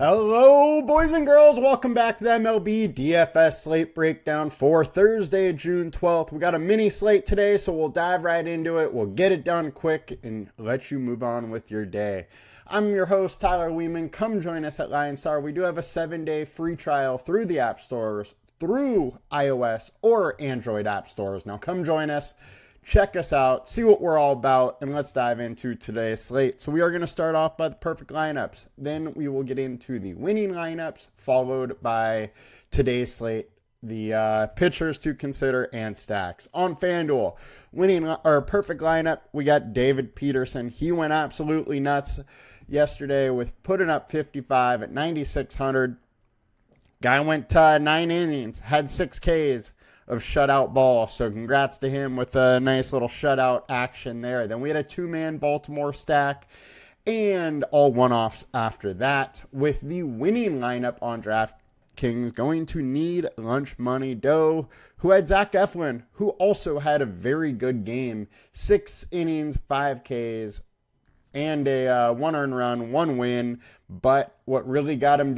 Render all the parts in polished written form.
Hello, boys and girls. Welcome back to the MLB DFS slate breakdown for Thursday, June 12th. We got a mini slate today, so we'll dive right into it. We'll get it done quick and let you move on with your day. I'm your host, Tyler Wiemann. Come join us at LineStar. We do have a 7-day free trial through the app stores, through iOS or Android app stores. Now come join us. Check us out, see what we're all about, and let's dive into today's slate. So we are going to start off by the perfect lineups. Then we will get into the winning lineups, followed by today's slate, the pitchers to consider, and stacks. On FanDuel, perfect lineup, we got David Peterson. He went absolutely nuts yesterday with putting up 55 at 9,600. Guy went 9 innings, had 6 Ks. Of shutout ball. So congrats to him with a nice little shutout action there. Then we had a 2-man Baltimore stack and all one-offs after that. With the winning lineup on DraftKings, going to need lunch money dough, who had Zach Eflin, who also had a very good game. 6 innings, 5 Ks, and a 1 earned run, 1 win. But what really got him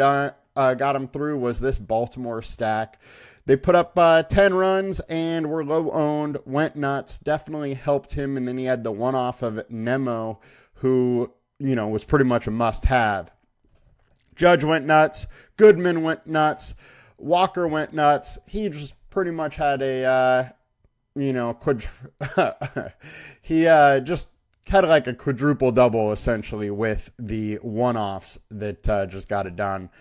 through was this Baltimore stack. They put up 10 runs and were low owned, went nuts, definitely helped him. And then he had the one-off of Nemo, who, was pretty much a must-have. Judge went nuts. Goodman went nuts. Walker went nuts. He just pretty much had he just had like a quadruple double, essentially, with the one-offs that just got it done.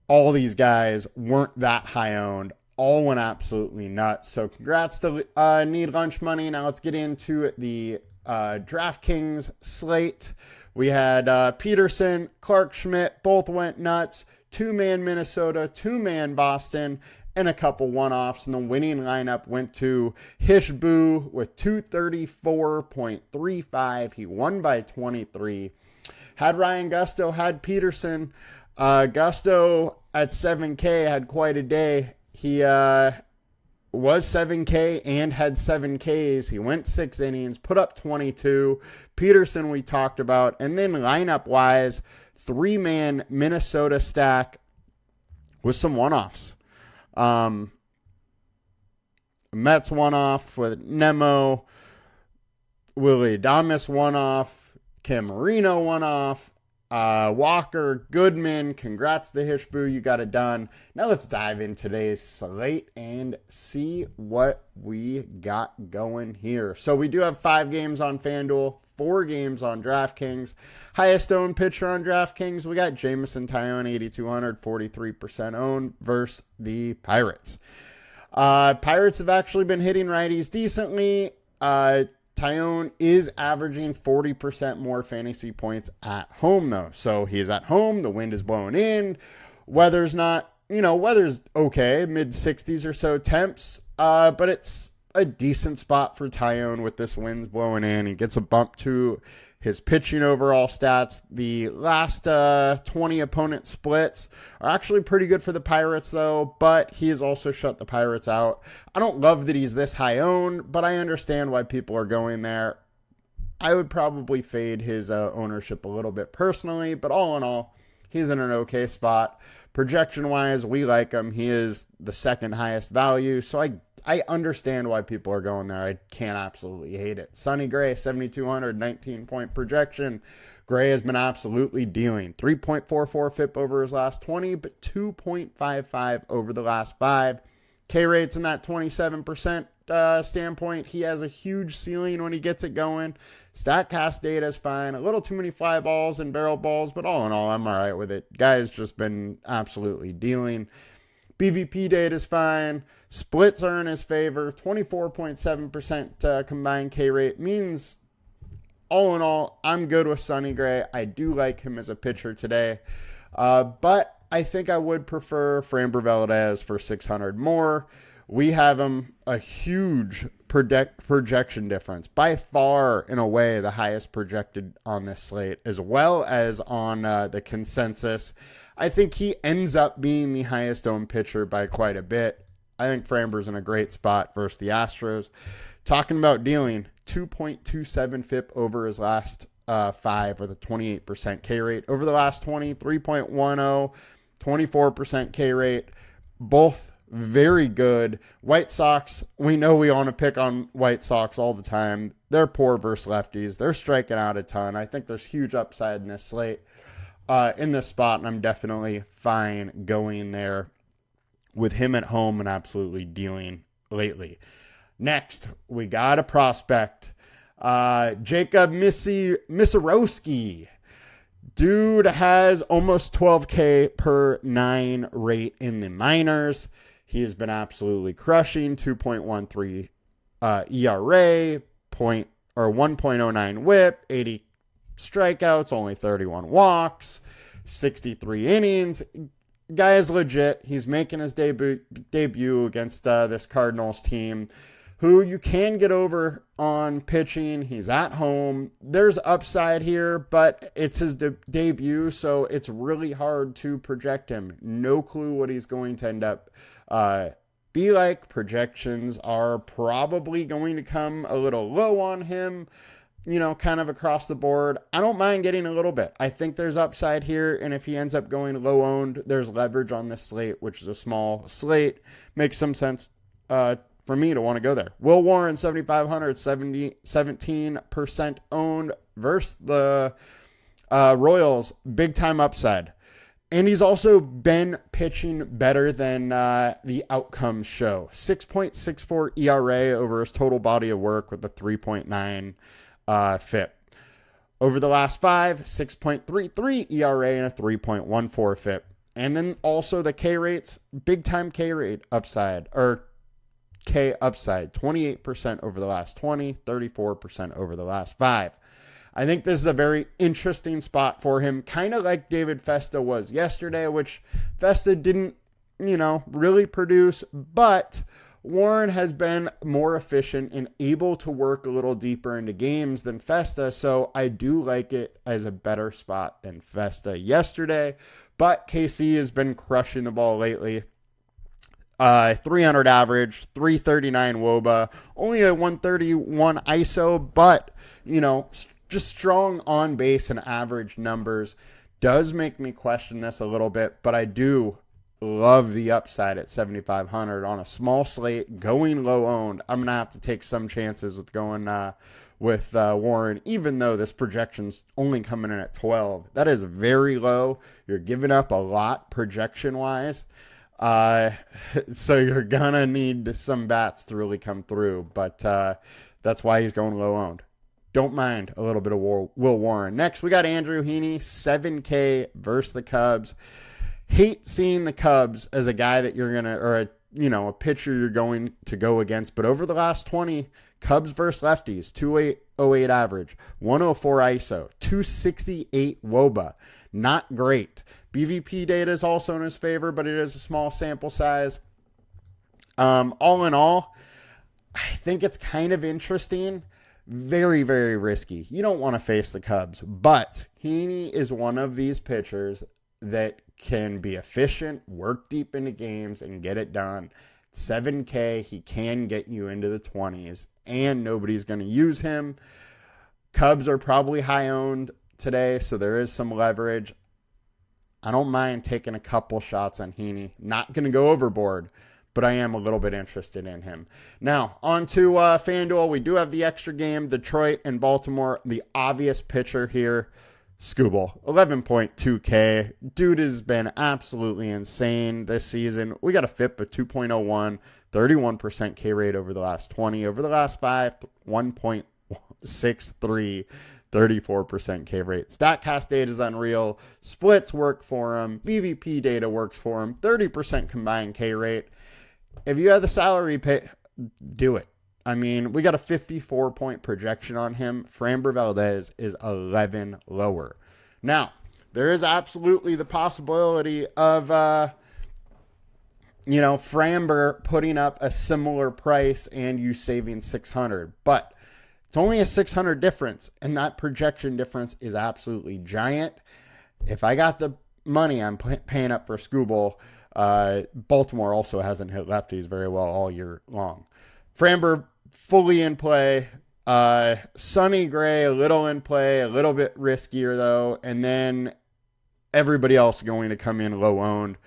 All these guys weren't that high owned. All went absolutely nuts. So congrats to Need Lunch Money. Now let's get into the DraftKings slate. We had Peterson, Clark Schmidt, both went nuts. 2-man Minnesota, 2-man Boston, and a couple one-offs. And the winning lineup went to Hishbu with 234.35. He won by 23. Had Ryan Gusto, had Peterson. Gusto at 7K had quite a day. He was 7K and had 7 Ks. He went 6 innings, put up 22. Peterson we talked about. And then lineup-wise, 3-man Minnesota stack with some one-offs. Mets one-off with Nemo. Willie Adames one-off. Cam Marino one-off. Walker, Goodman, congrats to Hishbu, you got it done. Now let's dive in today's slate and see what we got going here. So we do have 5 games on FanDuel, 4 games on DraftKings. Highest owned pitcher on DraftKings, we got Jameson Taillon, 8,200, 43% owned versus the Pirates. Pirates have actually been hitting righties decently. Taillon is averaging 40% more fantasy points at home, though. So he's at home. The wind is blowing in. Weather's okay, mid-60s or so temps. But it's a decent spot for Taillon with this wind blowing in. He gets a bump to his pitching overall stats. The last 20 opponent splits are actually pretty good for the Pirates, though, but he has also shut the Pirates out. I don't love that he's this high owned, but I understand why people are going there. I would probably fade his ownership a little bit personally, but all in all, he's in an okay spot. Projection-wise, we like him. He is the second highest value, so I understand why people are going there. I can't absolutely hate it. Sonny Gray, 7,200, 19-point projection. Gray has been absolutely dealing. 3.44 FIP over his last 20, but 2.55 over the last 5. K rate's in that 27% standpoint. He has a huge ceiling when he gets it going. StatCast data is fine. A little too many fly balls and barrel balls, but all in all, I'm all right with it. Guy's just been absolutely dealing. BVP data is fine. Splits are in his favor. 24.7% combined K rate means, all in all, I'm good with Sonny Gray. I do like him as a pitcher today. But I think I would prefer Framber Valdez for 600 more. We have him a huge projection difference. By far, in a way, the highest projected on this slate, as well as on the consensus. I think he ends up being the highest owned pitcher by quite a bit. I think Framber's in a great spot versus the Astros. Talking about dealing, 2.27 FIP over his last 5 with a 28% K rate. Over the last 20, 3.10, 24% K rate. Both very good. White Sox, we know we want to pick on White Sox all the time. They're poor versus lefties. They're striking out a ton. I think there's huge upside in this slate, in this spot, and I'm definitely fine going there with him at home and absolutely dealing lately. Next, we got a prospect. Jacob Misirowski. Dude has almost 12K per 9 rate in the minors. He has been absolutely crushing. 2.13 ERA, 1.09 whip, 80 strikeouts, only 31 walks, 63 innings. Guy is legit. He's making his debut against this Cardinals team, who you can get over on pitching. He's at home. There's upside here, but it's his debut, so it's really hard to project him. No clue what he's going to end up be like. Projections are probably going to come a little low on him, kind of across the board. I don't mind getting a little bit. I think there's upside here, and if he ends up going low owned, there's leverage on this slate, which is a small slate. Makes some sense for me to want to go there. Will Warren, 7,500, 17% owned versus the Royals. Big time upside. And he's also been pitching better than the outcomes show. 6.64 ERA over his total body of work with a 3.9 FIP. Over the last 5, 6.33 ERA and a 3.14 FIP. And then also the K rates, big time K rate upside, or K upside, 28% over the last 20, 34% over the last 5. I think this is a very interesting spot for him, kind of like David Festa was yesterday, which Festa didn't, really produce, but Warren has been more efficient and able to work a little deeper into games than Festa, so I do like it as a better spot than Festa yesterday, but KC has been crushing the ball lately. 300 average, 339 WOBA, only a 131 ISO, but, just strong on base and average numbers. Does make me question this a little bit, but I do love the upside at 7,500 on a small slate, going low owned. I'm going to have to take some chances with going with Warren, even though this projection's only coming in at 12. That is very low. You're giving up a lot projection wise. So you're gonna need some bats to really come through, but that's why he's going low owned. Don't mind a little bit of Will Warren. Next, we got Andrew Heaney, 7K versus the Cubs. Hate seeing the Cubs as a guy that you're gonna, or a pitcher you're going to go against, but over the last 20, Cubs versus lefties, 2.08 average, 104 ISO, 268 WOBA. Not great. BVP data is also in his favor, but it is a small sample size. All in all, I think it's kind of interesting. Very, very risky. You don't want to face the Cubs, but Heaney is one of these pitchers that can be efficient, work deep into games, and get it done. 7K, he can get you into the 20s, and nobody's going to use him. Cubs are probably high owned today, so there is some leverage. I don't mind taking a couple shots on Heaney. Not going to go overboard, but I am a little bit interested in him. Now, on to FanDuel. We do have the extra game, Detroit and Baltimore. The obvious pitcher here, Skubal, 11.2K. Dude has been absolutely insane this season. We got a FIP of 2.01, 31% K rate over the last 20. Over the last 5, 1.63, 34% K rate. StatCast data is unreal. Splits work for him. BVP data works for him. 30% combined K rate. If you have the salary pay, do it. I mean, we got a 54-point projection on him. Framber Valdez is 11 lower. Now, there is absolutely the possibility of, Framber putting up a similar price and you saving 600. But it's only a 600 difference, and that projection difference is absolutely giant. If I got the money, I'm paying up for Skubal. Baltimore also hasn't hit lefties very well all year long. Framber fully in play. Sonny Gray, a little in play, a little bit riskier though, and then everybody else going to come in low owned.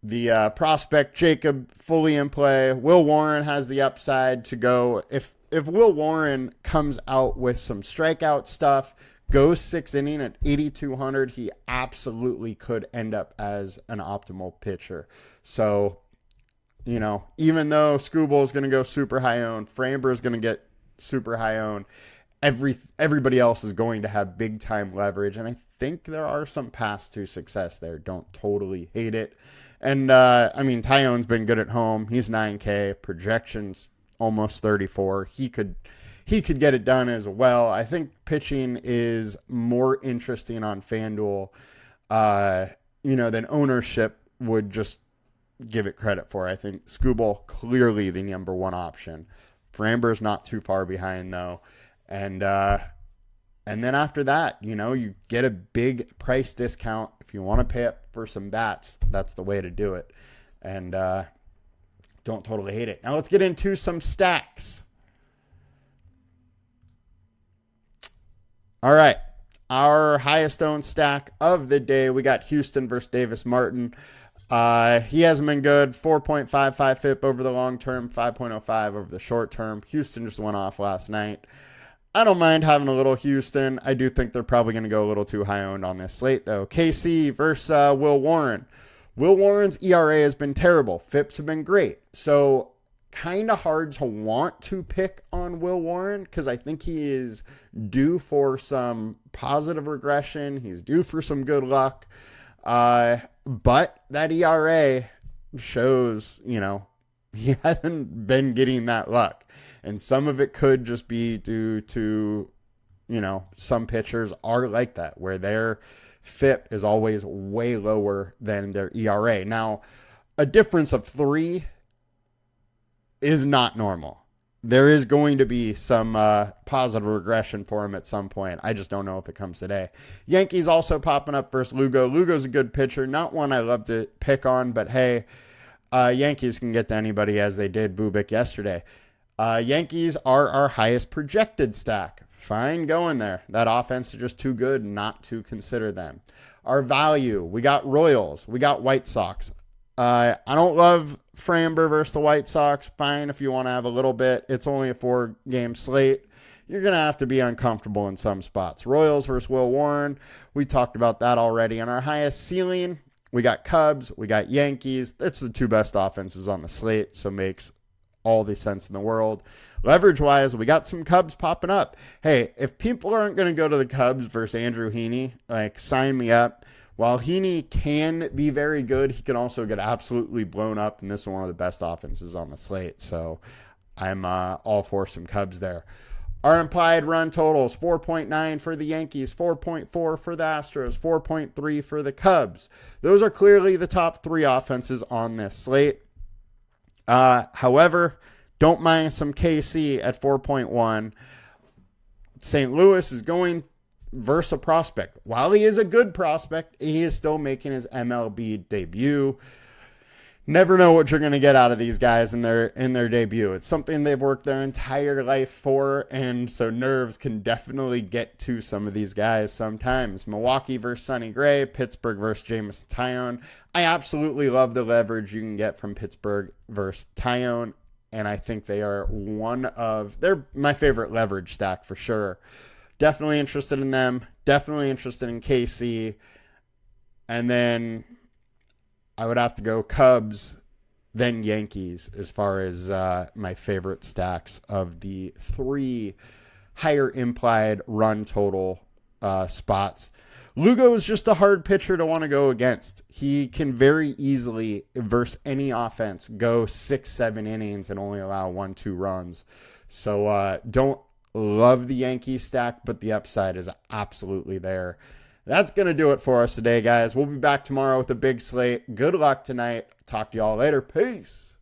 The prospect Jacob fully in play. Will Warren has the upside to go. If Will Warren comes out with some strikeout stuff, goes 6 inning at 8,200, he absolutely could end up as an optimal pitcher. So, even though Skubal is going to go super high owned, Framber is going to get super high owned, everybody else is going to have big time leverage, and I think there are some paths to success there. Don't totally hate it. And Tyone's been good at home. He's 9K, projections almost 34. He could get it done as well. I think pitching is more interesting on FanDuel, than ownership would just give it credit for. I think Skubal clearly the number one option. Framber's not too far behind though, and then after that, you get a big price discount if you want to pay up for some bats. That's the way to do it, and don't totally hate it. Now let's get into some stacks. All right, our highest owned stack of the day, we got Houston versus Davis Martin. He hasn't been good. 4.55 FIP over the long term, 5.05 over the short term. Houston just went off last night. I don't mind having a little Houston. I do think they're probably going to go a little too high owned on this slate, though. KC versus Will Warren. Will Warren's ERA has been terrible. FIPs have been great. So kind of hard to want to pick on Will Warren because I think he is due for some positive regression. He's due for some good luck. But that ERA shows, he hasn't been getting that luck. And some of it could just be due to, some pitchers are like that, where their FIP is always way lower than their ERA. Now, a difference of 3 is not normal. There is going to be some positive regression for him at some point. I just don't know if it comes today. Yankees also popping up versus Lugo. Lugo's a good pitcher. Not one I love to pick on, but hey, Yankees can get to anybody as they did Bubik yesterday. Yankees are our highest projected stack. Fine going there. That offense is just too good not to consider them. Our value, we got Royals. We got White Sox. I don't love Framber versus the White Sox. Fine if you want to have a little bit. It's only a 4-game slate. You're going to have to be uncomfortable in some spots. Royals versus Will Warren. We talked about that already. On our highest ceiling, we got Cubs. We got Yankees. That's the 2 best offenses on the slate, so makes all the sense in the world. Leverage-wise, we got some Cubs popping up. Hey, if people aren't going to go to the Cubs versus Andrew Heaney, sign me up. While Heaney can be very good, he can also get absolutely blown up, and this is one of the best offenses on the slate. So I'm all for some Cubs there. Our implied run totals, 4.9 for the Yankees, 4.4 for the Astros, 4.3 for the Cubs. Those are clearly the top 3 offenses on this slate. However, don't mind some KC at 4.1. St. Louis is going versus a prospect. While he is a good prospect, he is still making his MLB debut. Never know what you're going to get out of these guys in their debut. It's something they've worked their entire life for, and so nerves can definitely get to some of these guys sometimes. Milwaukee versus Sonny Gray, Pittsburgh versus Jameson Taillon. I absolutely love the leverage you can get from Pittsburgh versus Taillon, and I think they're my favorite leverage stack for sure. Definitely interested in them. Definitely interested in KC. And then I would have to go Cubs, then Yankees as far as my favorite stacks of the 3 higher implied run total spots. Lugo is just a hard pitcher to want to go against. He can very easily, versus any offense, go 6-7 innings and only allow 1-2 runs. So don't love the Yankees stack, but the upside is absolutely there. That's going to do it for us today, guys. We'll be back tomorrow with a big slate. Good luck tonight. Talk to y'all later. Peace.